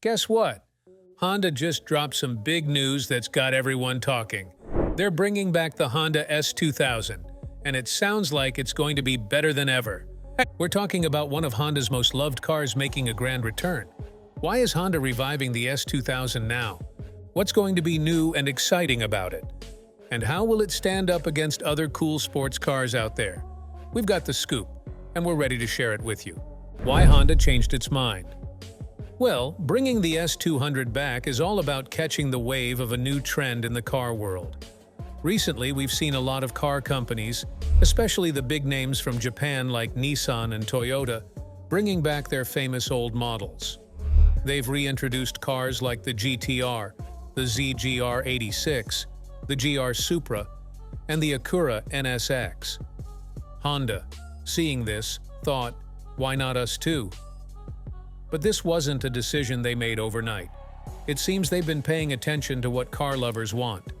Guess what? Honda just dropped some big news that's got everyone talking. They're bringing back the Honda S2000, and it sounds like it's going to be better than ever. We're talking about one of Honda's most loved cars making a grand return. Why is Honda reviving the S2000 now? What's going to be new and exciting about it? And how will it stand up against other cool sports cars out there? We've got the scoop, and we're ready to share it with you. Why Honda changed its mind? Well, bringing the S200 back is all about catching the wave of a new trend in the car world. Recently, we've seen a lot of car companies, especially the big names from Japan like Nissan and Toyota, bringing back their famous old models. They've reintroduced cars like the GTR, the ZGR86, the GR Supra, and the Acura NSX. Honda, seeing this, thought, why not us too? But this wasn't a decision they made overnight. It seems they've been paying attention to what car lovers want.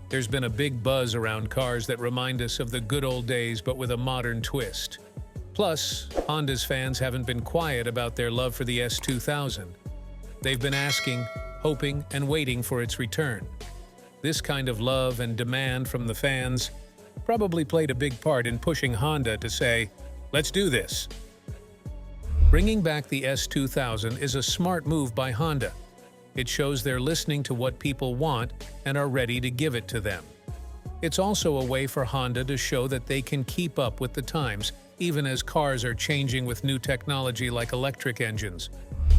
There's been a big buzz around cars that remind us of the good old days but with a modern twist. Plus, Honda's fans haven't been quiet about their love for the S2000. They've been asking, hoping, and waiting for its return. This kind of love and demand from the fans probably played a big part in pushing Honda to say, "Let's do this." Bringing back the S2000 is a smart move by Honda. It shows they're listening to what people want and are ready to give it to them. It's also a way for Honda to show that they can keep up with the times, even as cars are changing with new technology like electric engines.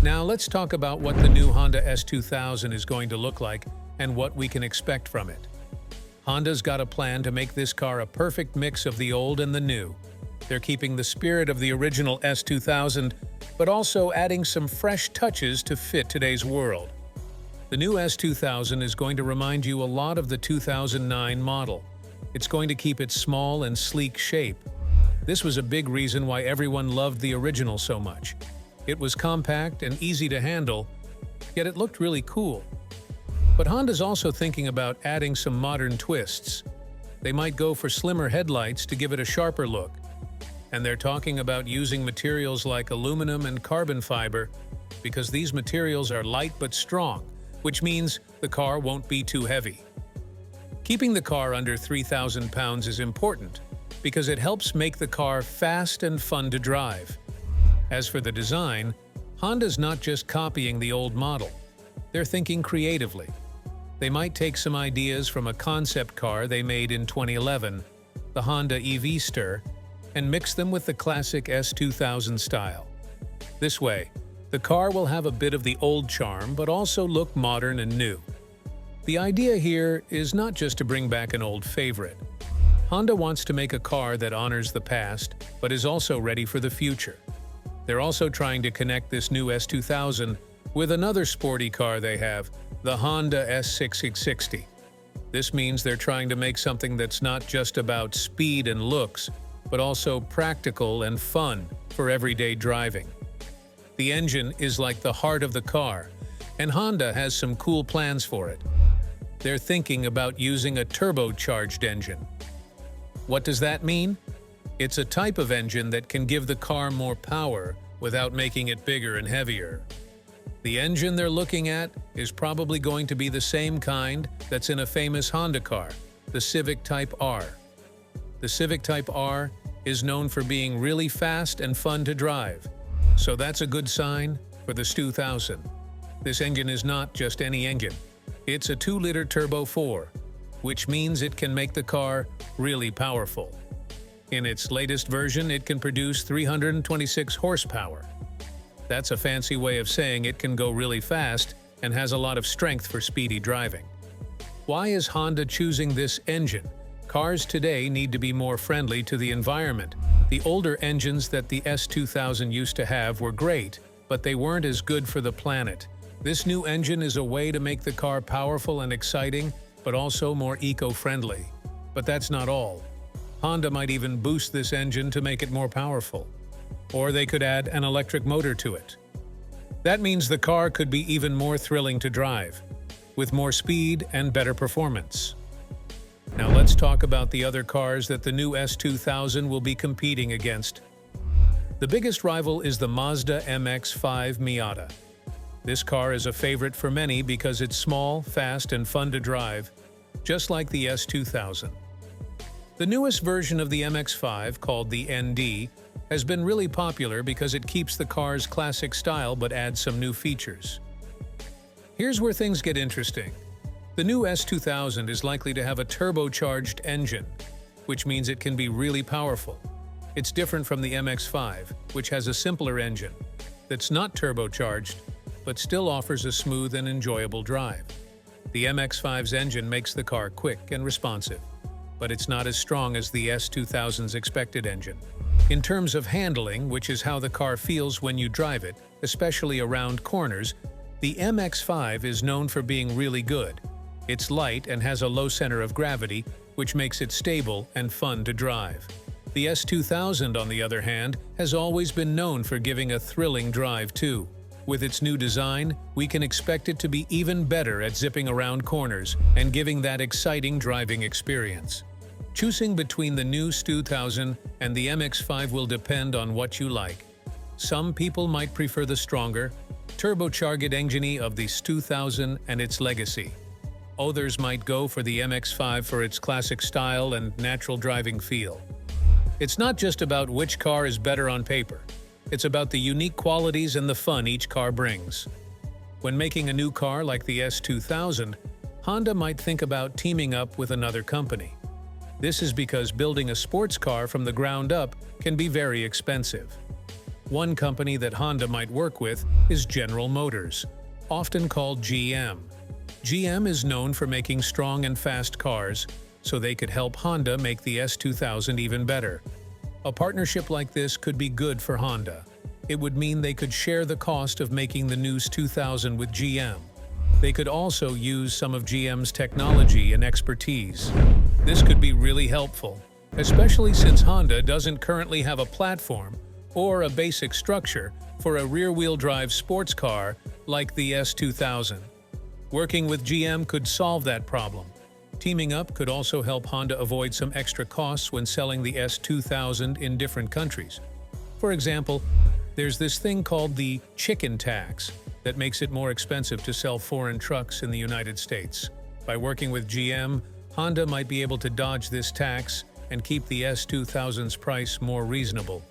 Now let's talk about what the new Honda S2000 is going to look like and what we can expect from it. Honda's got a plan to make this car a perfect mix of the old and the new. They're keeping the spirit of the original S2000, but also adding some fresh touches to fit today's world. The new S2000 is going to remind you a lot of the 2009 model. It's going to keep its small and sleek shape. This was a big reason why everyone loved the original so much. It was compact and easy to handle, yet it looked really cool. But Honda's also thinking about adding some modern twists. They might go for slimmer headlights to give it a sharper look. And they're talking about using materials like aluminum and carbon fiber because these materials are light but strong, which means the car won't be too heavy. Keeping the car under 3,000 pounds is important because it helps make the car fast and fun to drive. As for the design, Honda's not just copying the old model. They're thinking creatively. They might take some ideas from a concept car they made in 2011, the Honda EV-Stir, and mix them with the classic S2000 style. This way, the car will have a bit of the old charm but also look modern and new. The idea here is not just to bring back an old favorite. Honda wants to make a car that honors the past but is also ready for the future. They're also trying to connect this new S2000 with another sporty car they have, the Honda S660. This means they're trying to make something that's not just about speed and looks, but also practical and fun for everyday driving. The engine is like the heart of the car, and Honda has some cool plans for it. They're thinking about using a turbocharged engine. What does that mean? It's a type of engine that can give the car more power without making it bigger and heavier. The engine they're looking at is probably going to be the same kind that's in a famous Honda car, the Civic Type R. The Civic Type R is known for being really fast and fun to drive, so that's a good sign for the S2000. This engine is not just any engine. It's a 2-liter Turbo 4, which means it can make the car really powerful. In its latest version, it can produce 326 horsepower. That's a fancy way of saying it can go really fast and has a lot of strength for speedy driving. Why is Honda choosing this engine? Cars today need to be more friendly to the environment. The older engines that the S2000 used to have were great, but they weren't as good for the planet. This new engine is a way to make the car powerful and exciting, but also more eco-friendly. But that's not all. Honda might even boost this engine to make it more powerful. Or they could add an electric motor to it. That means the car could be even more thrilling to drive, with more speed and better performance. Now let's talk about the other cars that the new S2000 will be competing against. The biggest rival is the Mazda MX-5 Miata. This car is a favorite for many because it's small, fast, and fun to drive, just like the S2000. The newest version of the MX-5, called the ND, has been really popular because it keeps the car's classic style but adds some new features. Here's where things get interesting. The new S2000 is likely to have a turbocharged engine, which means it can be really powerful. It's different from the MX-5, which has a simpler engine that's not turbocharged, but still offers a smooth and enjoyable drive. The MX-5's engine makes the car quick and responsive, but it's not as strong as the S2000's expected engine. In terms of handling, which is how the car feels when you drive it, especially around corners, the MX-5 is known for being really good. It's light and has a low center of gravity, which makes it stable and fun to drive. The S2000, on the other hand, has always been known for giving a thrilling drive too. With its new design, we can expect it to be even better at zipping around corners and giving that exciting driving experience. Choosing between the new S2000 and the MX-5 will depend on what you like. Some people might prefer the stronger, turbocharged engine of the S2000 and its legacy. Others might go for the MX-5 for its classic style and natural driving feel. It's not just about which car is better on paper. It's about the unique qualities and the fun each car brings. When making a new car like the S2000, Honda might think about teaming up with another company. This is because building a sports car from the ground up can be very expensive. One company that Honda might work with is General Motors, often called GM. GM is known for making strong and fast cars, so they could help Honda make the S2000 even better. A partnership like this could be good for Honda. It would mean they could share the cost of making the new S2000 with GM. They could also use some of GM's technology and expertise. This could be really helpful, especially since Honda doesn't currently have a platform or a basic structure for a rear-wheel drive sports car like the S2000. Working with GM could solve that problem. Teaming up could also help Honda avoid some extra costs when selling the S2000 in different countries. For example, there's this thing called the chicken tax that makes it more expensive to sell foreign trucks in the United States. By working with GM, Honda might be able to dodge this tax and keep the S2000's price more reasonable.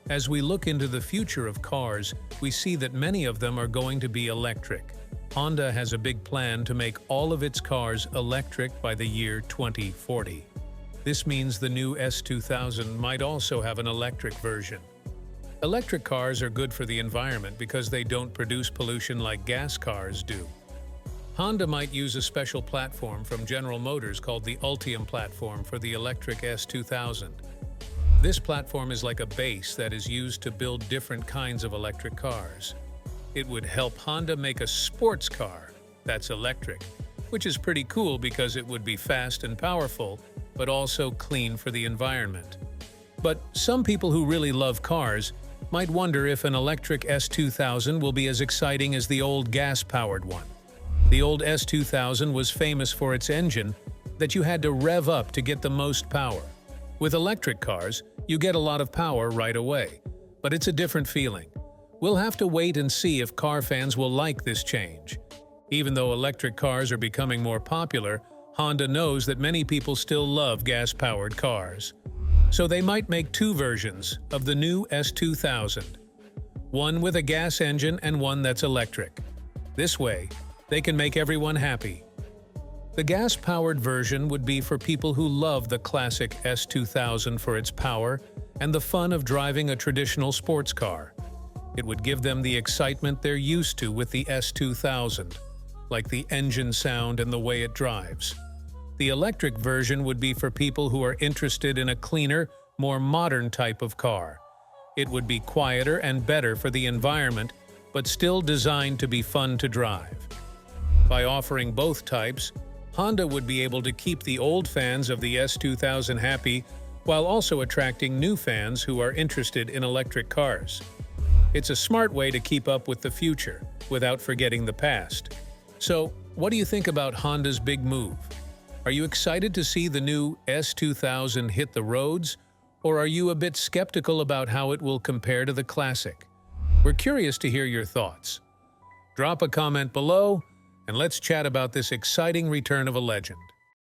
As we look into the future of cars, we see that many of them are going to be electric. Honda has a big plan to make all of its cars electric by the year 2040. This means the new S2000 might also have an electric version. Electric cars are good for the environment because they don't produce pollution like gas cars do. Honda might use a special platform from General Motors called the Ultium platform for the electric S2000. This platform is like a base that is used to build different kinds of electric cars. It would help Honda make a sports car that's electric, which is pretty cool because it would be fast and powerful, but also clean for the environment. But some people who really love cars might wonder if an electric S2000 will be as exciting as the old gas-powered one. The old S2000 was famous for its engine that you had to rev up to get the most power. With electric cars, you get a lot of power right away, but it's a different feeling. We'll have to wait and see if car fans will like this change. Even though electric cars are becoming more popular, Honda knows that many people still love gas-powered cars. So they might make two versions of the new S2000. One with a gas engine and one that's electric. This way, they can make everyone happy. The gas-powered version would be for people who love the classic S2000 for its power and the fun of driving a traditional sports car. It would give them the excitement they're used to with the S2000, like the engine sound and the way it drives. The electric version would be for people who are interested in a cleaner, more modern type of car. It would be quieter and better for the environment, but still designed to be fun to drive. By offering both types, Honda would be able to keep the old fans of the S2000 happy while also attracting new fans who are interested in electric cars. It's a smart way to keep up with the future without forgetting the past. So, what do you think about Honda's big move? Are you excited to see the new S2000 hit the roads, or are you a bit skeptical about how it will compare to the classic? We're curious to hear your thoughts. Drop a comment below, and let's chat about this exciting return of a legend.